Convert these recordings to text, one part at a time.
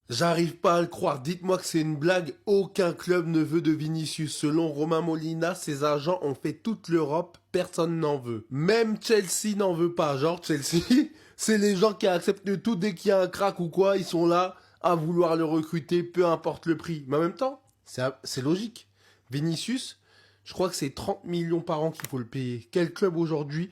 J'arrive pas à le croire, dites-moi que c'est une blague, aucun club ne veut de Vinicius. Selon Romain Molina, ses agents ont fait toute l'Europe, personne n'en veut. Même Chelsea n'en veut pas, genre Chelsea, c'est les gens qui acceptent tout dès qu'il y a un crack ou quoi, ils sont là à vouloir le recruter, peu importe le prix. Mais en même temps, c'est logique. Vinicius, je crois que c'est 30 millions par an qu'il faut le payer. Quel club aujourd'hui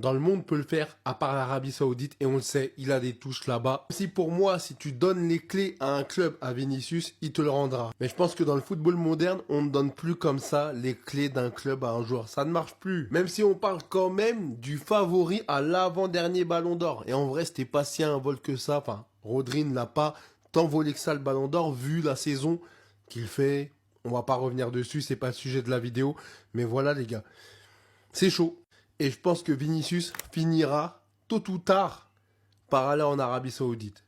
dans le monde peut le faire, à part l'Arabie Saoudite, et on le sait, il a des touches là-bas. Si pour moi, si tu donnes les clés à un club, à Vinicius, il te le rendra. Mais je pense que dans le football moderne, on ne donne plus comme ça les clés d'un club à un joueur. Ça ne marche plus. Même si on parle quand même du favori à l'avant-dernier ballon d'or. Et en vrai, c'était pas si un vol que ça. Enfin, Rodri ne l'a pas tant volé que ça le ballon d'or, vu la saison qu'il fait. On va pas revenir dessus, c'est pas le sujet de la vidéo. Mais voilà les gars, c'est chaud. Et je pense que Vinicius finira, tôt ou tard, par aller en Arabie Saoudite.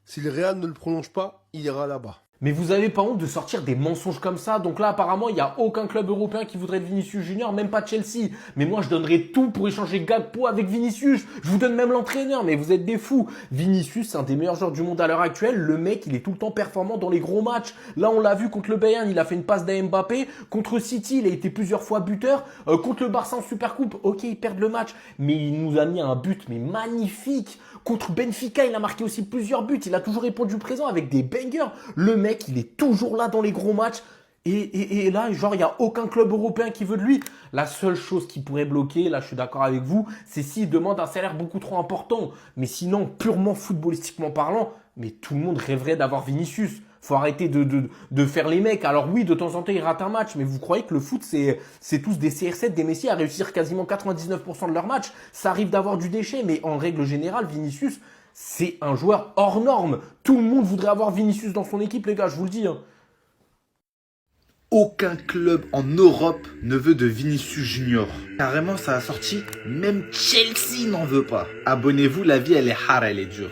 Si le Real ne le prolonge pas, il ira là-bas. Mais vous avez pas honte de sortir des mensonges comme ça? Donc là, apparemment, il n'y a aucun club européen qui voudrait de Vinicius Junior, même pas Chelsea. Mais moi, je donnerais tout pour échanger Gakpo avec Vinicius. Je vous donne même l'entraîneur, mais vous êtes des fous. Vinicius, c'est un des meilleurs joueurs du monde à l'heure actuelle. Le mec, il est tout le temps performant dans les gros matchs. Là, on l'a vu contre le Bayern, il a fait une passe d'Mbappé. Contre City, il a été plusieurs fois buteur. Contre le Barça en Supercoupe, ok, ils perdent le match, mais il nous a mis un but, mais magnifique. Contre Benfica, il a marqué aussi plusieurs buts. Il a toujours répondu présent avec des bangers. Le mec, il est toujours là dans les gros matchs. Et là, genre, il n'y a aucun club européen qui veut de lui. La seule chose qui pourrait bloquer, là, je suis d'accord avec vous, c'est s'il demande un salaire beaucoup trop important. Mais sinon, purement footballistiquement parlant, mais tout le monde rêverait d'avoir Vinicius. Faut arrêter de faire les mecs. Alors oui, de temps en temps, ils ratent un match, mais vous croyez que le foot, c'est tous des CR7, des Messi à réussir quasiment 99% de leurs matchs. Ça arrive d'avoir du déchet, mais en règle générale, Vinicius, c'est un joueur hors norme. Tout le monde voudrait avoir Vinicius dans son équipe, les gars, je vous le dis. Aucun club en Europe ne veut de Vinicius Junior. Carrément, ça a sorti, même Chelsea n'en veut pas. Abonnez-vous, la vie, elle est hard, elle est dure.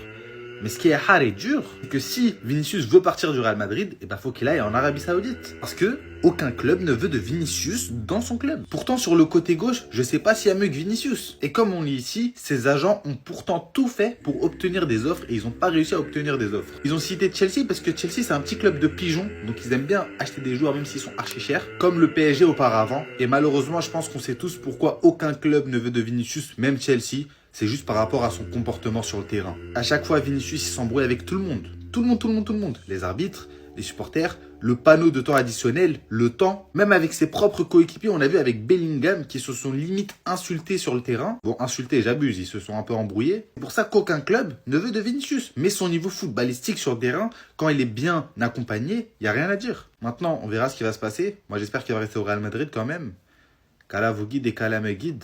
Mais ce qui est hard et dur, c'est que si Vinicius veut partir du Real Madrid, il faut qu'il aille en Arabie Saoudite. Parce que aucun club ne veut de Vinicius dans son club. Pourtant, sur le côté gauche, je sais pas s'il y a mieux que Vinicius. Et comme on lit ici, ses agents ont pourtant tout fait pour obtenir des offres et ils n'ont pas réussi à obtenir des offres. Ils ont cité Chelsea parce que Chelsea, c'est un petit club de pigeons, donc ils aiment bien acheter des joueurs même s'ils sont archi chers, comme le PSG auparavant. Et malheureusement, je pense qu'on sait tous pourquoi aucun club ne veut de Vinicius, même Chelsea. C'est juste par rapport à son comportement sur le terrain. À chaque fois, Vinicius il s'embrouille avec tout le monde. Tout le monde. Les arbitres, les supporters, le panneau de temps additionnel, le temps. Même avec ses propres coéquipiers, on a vu avec Bellingham qui se sont limite insultés sur le terrain. Bon, insultés, j'abuse, ils se sont un peu embrouillés. C'est pour ça qu'aucun club ne veut de Vinicius. Mais son niveau footballistique sur le terrain, quand il est bien accompagné, il n'y a rien à dire. Maintenant, on verra ce qui va se passer. Moi, j'espère qu'il va rester au Real Madrid quand même. Qu'Allah vous guide et qu'Allah me guide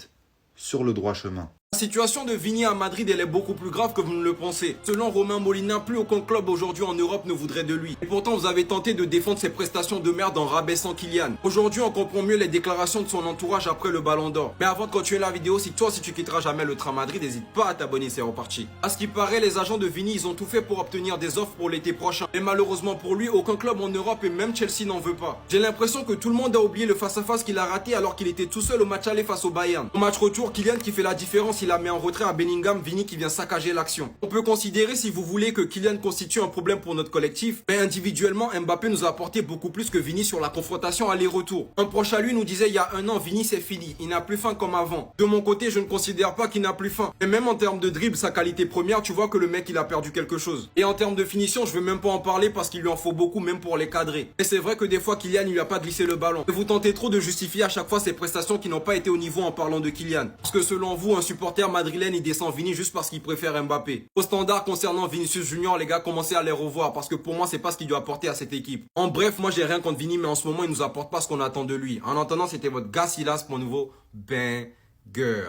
sur le droit chemin. La situation de Vini à Madrid, elle est beaucoup plus grave que vous ne le pensez. Selon Romain Molina, plus aucun club aujourd'hui en Europe ne voudrait de lui. Et pourtant, vous avez tenté de défendre ses prestations de merde en rabaissant Kylian. Aujourd'hui, on comprend mieux les déclarations de son entourage après le Ballon d'Or. Mais avant de continuer la vidéo, si tu quitteras jamais le train Madrid, n'hésite pas à t'abonner, c'est reparti. À ce qui paraît, les agents de Vini, ils ont tout fait pour obtenir des offres pour l'été prochain. Mais malheureusement pour lui, aucun club en Europe et même Chelsea n'en veut pas. J'ai l'impression que tout le monde a oublié le face-à-face qu'il a raté alors qu'il était tout seul au match aller face au Bayern. Au match retour, Kylian qui fait la différence, il a mis en retrait à Bellingham, Vini qui vient saccager l'action. On peut considérer, si vous voulez, que Kylian constitue un problème pour notre collectif, mais individuellement, Mbappé nous a apporté beaucoup plus que Vini sur la confrontation aller-retour. Un proche à lui nous disait il y a un an, Vini c'est fini, il n'a plus faim comme avant. De mon côté, je ne considère pas qu'il n'a plus faim. Et même en termes de dribble, sa qualité première, tu vois que le mec il a perdu quelque chose. Et en termes de finition, je veux même pas en parler parce qu'il lui en faut beaucoup même pour les cadrer. Et c'est vrai que des fois Kylian il lui a pas glissé le ballon. Et vous tentez trop de justifier à chaque fois ses prestations qui n'ont pas été au niveau en parlant de Kylian. Parce que selon vous, un supporter madrilène il descend Vini juste parce qu'il préfère Mbappé. Au standard concernant Vinicius Junior, les gars, commencez à les revoir parce que pour moi, c'est pas ce qu'il doit apporter à cette équipe. En bref, moi, j'ai rien contre Vini, mais en ce moment, il nous apporte pas ce qu'on attend de lui. En attendant, c'était votre gars Silas pour un nouveau banger.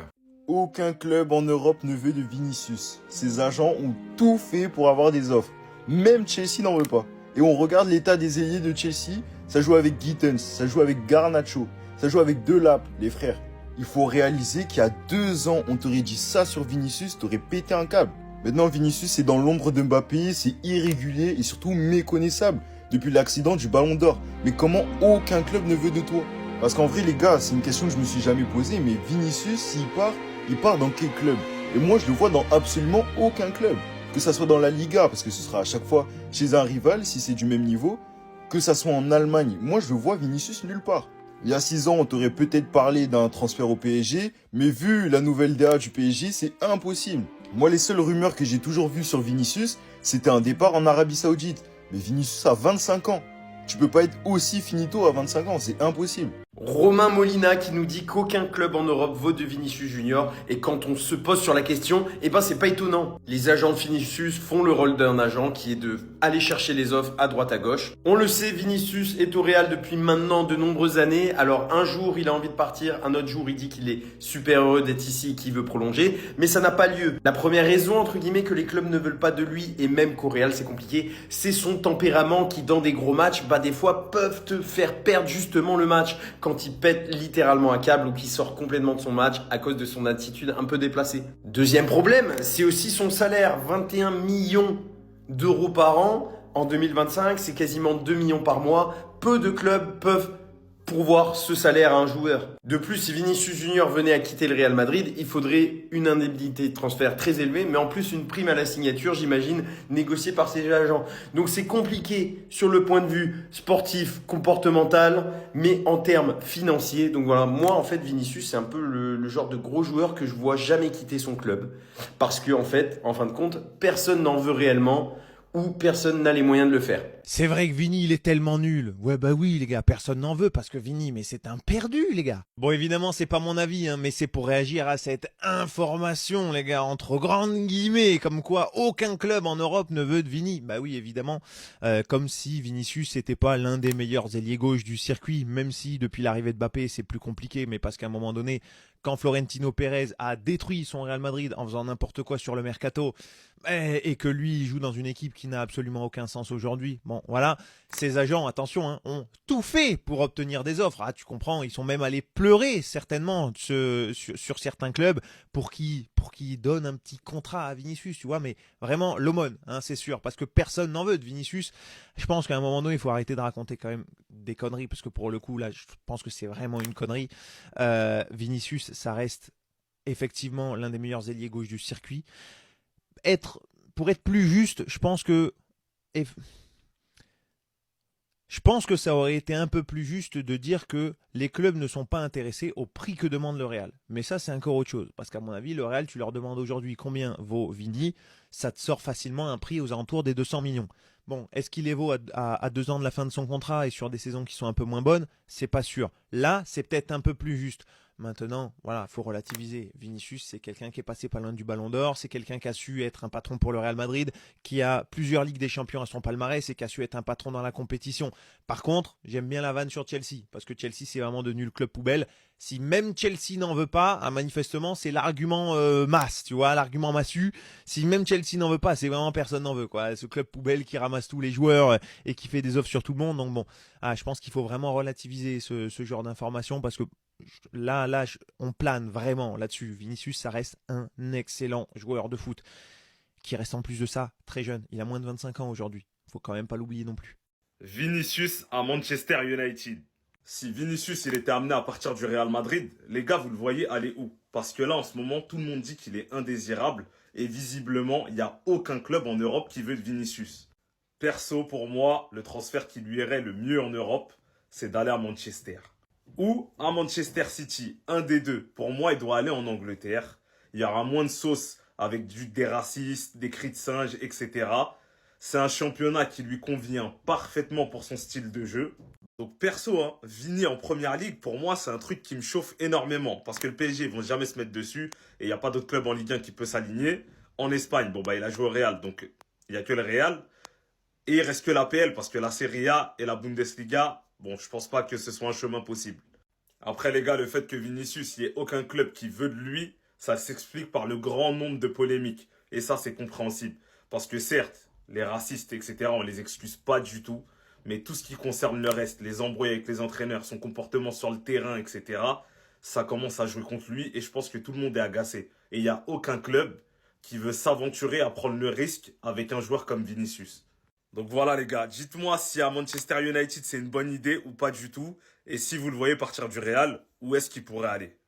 Aucun club en Europe ne veut de Vinicius. Ses agents ont tout fait pour avoir des offres. Même Chelsea n'en veut pas. Et on regarde l'état des ailiers de Chelsea, ça joue avec Gittens, ça joue avec Garnacho, ça joue avec Delap, les frères. Il faut réaliser qu'il y a 2 ans, on t'aurait dit ça sur Vinicius, t'aurais pété un câble. Maintenant, Vinicius est dans l'ombre de Mbappé, c'est irrégulier et surtout méconnaissable depuis l'accident du Ballon d'Or. Mais comment aucun club ne veut de toi? Parce qu'en vrai, les gars, c'est une question que je me suis jamais posée, mais Vinicius, s'il part, il part dans quel club? Et moi, je le vois dans absolument aucun club. Que ça soit dans la Liga, parce que ce sera à chaque fois chez un rival, si c'est du même niveau, que ça soit en Allemagne. Moi, je vois Vinicius nulle part. Il y a 6 ans, on t'aurait peut-être parlé d'un transfert au PSG, mais vu la nouvelle DA du PSG, c'est impossible. Moi, les seules rumeurs que j'ai toujours vues sur Vinicius, c'était un départ en Arabie Saoudite. Mais Vinicius a 25 ans. Tu peux pas être aussi finito à 25 ans, c'est impossible. Romain Molina qui nous dit qu'aucun club en Europe vaut de Vinicius Junior. Et quand on se pose sur la question, eh ben c'est pas étonnant. Les agents de Vinicius font le rôle d'un agent qui est de aller chercher les offres à droite à gauche. On le sait, Vinicius est au Real depuis maintenant de nombreuses années. Alors un jour il a envie de partir, un autre jour il dit qu'il est super heureux d'être ici et qu'il veut prolonger. Mais ça n'a pas lieu. La première raison entre guillemets que les clubs ne veulent pas de lui, et même qu'au Real c'est compliqué, c'est son tempérament qui dans des gros matchs, des fois peuvent te faire perdre justement le match. Quand il pète littéralement un câble ou qu'il sort complètement de son match à cause de son attitude un peu déplacée. Deuxième problème, c'est aussi son salaire. 21 millions d'euros par an en 2025, c'est quasiment 2 millions par mois. Peu de clubs peuvent pourvoir ce salaire à un joueur. De plus, si Vinicius Junior venait à quitter le Real Madrid, il faudrait une indemnité de transfert très élevée, mais en plus une prime à la signature, j'imagine, négociée par ses agents. Donc c'est compliqué sur le point de vue sportif, comportemental, mais en termes financiers. Donc voilà, moi en fait Vinicius, c'est un peu le genre de gros joueur que je vois jamais quitter son club. Parce que en fait, en fin de compte, personne n'en veut réellement, ou personne n'a les moyens de le faire. C'est vrai que Vini, il est tellement nul. Ouais, bah oui, les gars, personne n'en veut parce que Vini, mais c'est un perdu, les gars. Bon, évidemment, c'est pas mon avis, hein, mais c'est pour réagir à cette information, les gars, entre grandes guillemets, comme quoi aucun club en Europe ne veut de Vini. Bah oui, évidemment, comme si Vinicius n'était pas l'un des meilleurs ailiers gauche du circuit, même si depuis l'arrivée de Mbappé, c'est plus compliqué, mais parce qu'à un moment donné, quand Florentino Pérez a détruit son Real Madrid en faisant n'importe quoi sur le mercato, et que lui il joue dans une équipe qui n'a absolument aucun sens aujourd'hui. Bon, voilà, ces agents, attention, hein, ont tout fait pour obtenir des offres. Ah, tu comprends, ils sont même allés pleurer certainement sur certains clubs pour qu'ils donnent un petit contrat à Vinicius, tu vois, mais vraiment l'aumône, hein, c'est sûr, parce que personne n'en veut de Vinicius. Je pense qu'à un moment donné, il faut arrêter de raconter quand même des conneries, parce que pour le coup, là, je pense que c'est vraiment une connerie. Vinicius, ça reste effectivement l'un des meilleurs ailiers gauche du circuit. Pour être plus juste, je pense que ça aurait été un peu plus juste de dire que les clubs ne sont pas intéressés au prix que demande le Real. Mais ça, c'est encore autre chose. Parce qu'à mon avis, le Real, tu leur demandes aujourd'hui combien vaut Vini, ça te sort facilement un prix aux alentours des 200 millions. Bon, est-ce qu'il les vaut à 2 ans de la fin de son contrat et sur des saisons qui sont un peu moins bonnes? C'est pas sûr. Là, c'est peut-être un peu plus juste. Maintenant, voilà, faut relativiser. Vinicius, c'est quelqu'un qui est passé pas loin du Ballon d'Or, c'est quelqu'un qui a su être un patron pour le Real Madrid, qui a plusieurs Ligues des Champions à son palmarès et qui a su être un patron dans la compétition. Par contre, j'aime bien la vanne sur Chelsea, parce que Chelsea, c'est vraiment devenu le club poubelle. Si même Chelsea n'en veut pas, manifestement, c'est l'argument masse, tu vois, l'argument massu. Si même Chelsea n'en veut pas, c'est vraiment personne n'en veut, quoi. Ce club poubelle qui ramasse tous les joueurs et qui fait des offres sur tout le monde. Donc bon, je pense qu'il faut vraiment relativiser ce genre d'informations, parce que là, on plane vraiment là-dessus. Vinicius, ça reste un excellent joueur de foot, qui reste en plus de ça très jeune. Il a moins de 25 ans aujourd'hui. Faut quand même pas l'oublier non plus. Vinicius à Manchester United. Si Vinicius il était amené à partir du Real Madrid, les gars, vous le voyez aller où? Parce que là, en ce moment, tout le monde dit qu'il est indésirable et visiblement, il n'y a aucun club en Europe qui veut de Vinicius. Perso, pour moi, le transfert qui lui irait le mieux en Europe, c'est d'aller à Manchester. Ou à Manchester City, un des deux. Pour moi, il doit aller en Angleterre. Il y aura moins de sauce avec des racistes, des cris de singe, etc. C'est un championnat qui lui convient parfaitement pour son style de jeu. Donc perso, Vini en première ligue, pour moi, c'est un truc qui me chauffe énormément. Parce que le PSG, ils vont jamais se mettre dessus. Et il n'y a pas d'autre club en Ligue 1 qui peut s'aligner. En Espagne, il a joué au Real, donc il n'y a que le Real. Et il reste que l'APL, parce que la Serie A et la Bundesliga, je pense pas que ce soit un chemin possible. Après les gars, le fait que Vinicius, il n'y ait aucun club qui veut de lui, ça s'explique par le grand nombre de polémiques. Et ça, c'est compréhensible. Parce que certes, les racistes, etc., on les excuse pas du tout. Mais tout ce qui concerne le reste, les embrouilles avec les entraîneurs, son comportement sur le terrain, etc., ça commence à jouer contre lui. Et je pense que tout le monde est agacé. Et il n'y a aucun club qui veut s'aventurer à prendre le risque avec un joueur comme Vinicius. Donc voilà les gars, dites-moi si à Manchester United c'est une bonne idée ou pas du tout. Et si vous le voyez partir du Real, où est-ce qu'il pourrait aller?